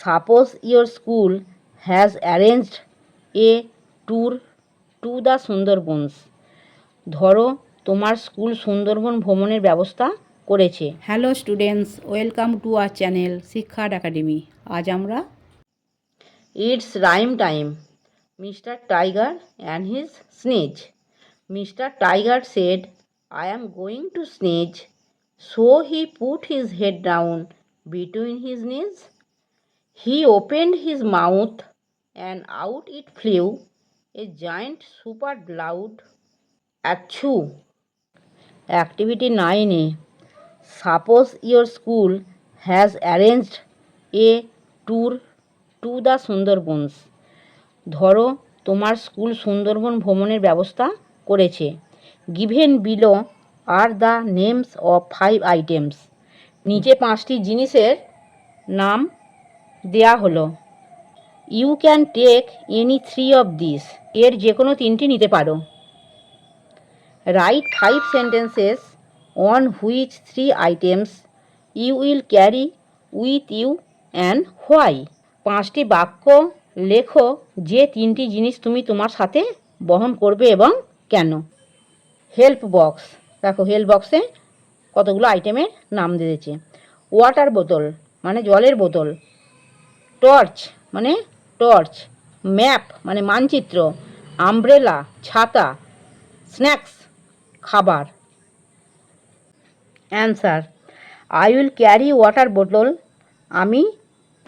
Suppose your school has arranged a tour to the Sundarbans. ধরো তোমার school Sundarban ভ্রমণের ব্যবস্থা করেছে। Hello students, welcome to our channel Shiksha academy. আজ আমরা it's rhyme time. Mr Tiger and his snake. Mr Tiger said, I am going to sneeze. So he put his head down between his knees. He opened his mouth and out it flew a giant super loud achoo. Activity 9A. Suppose your school has arranged a tour to the Sundarbans. ধরো তোমার school Sundarban ভ্রমণের ব্যবস্থা করেছে। Given below are the names of 5 items. নিচে 5টি জিনিসের নাম দেয়া হলো। You can take any 3 of these. এর যে কোনো 3টি নিতে পারো। Write 5 sentences on which 3 items you will carry with you and why. 5টি বাক্য লেখো যে 3টি জিনিস তুমি তোমার সাথে বহন করবে এবং কেন। হেল্প বক্স, দেখো হেল্প বক্সে কতগুলো আইটেমের নাম দিয়েছে। ওয়াটার বোতল মানে জলের বোতল, টর্চ মানে টর্চ, ম্যাপ মানে মানচিত্র, আমব্রেলা ছাতা, স্ন্যাক্স খাবার। Answer, I will carry water বোতল, আমি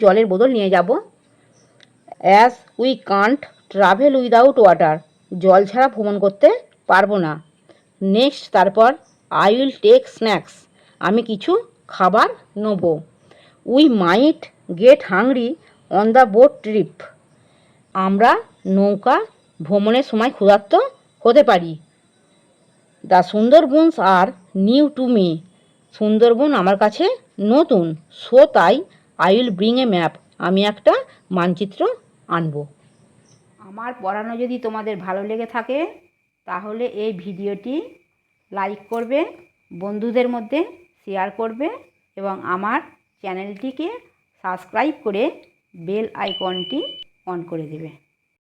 জলের বোতল নিয়ে যাব। As we can't travel without water, জল ছাড়া ভ্রমণ করতে পারবো না। নেক্সট, তারপর আই উইল টেক স্ন্যাক্স, আমি কিছু খাবার নেব। We might get hungry on the boat trip, আমরা নৌকা ভ্রমণের সময় ক্ষুধার্ত হতে পারি। The Sundarbans are new to me, Sundarban আমার কাছে নতুন। সো তাই I will bring a map, আমি একটা মানচিত্র আনবো। আমার পড়ানো যদি তোমাদের ভালো লেগে থাকে তাহলে এই ভিডিওটি লাইক করবে, বন্ধুদের মধ্যে শেয়ার করবে এবং আমার চ্যানেলটিকে সাবস্ক্রাইব করে বেল আইকনটি অন করে দেবে।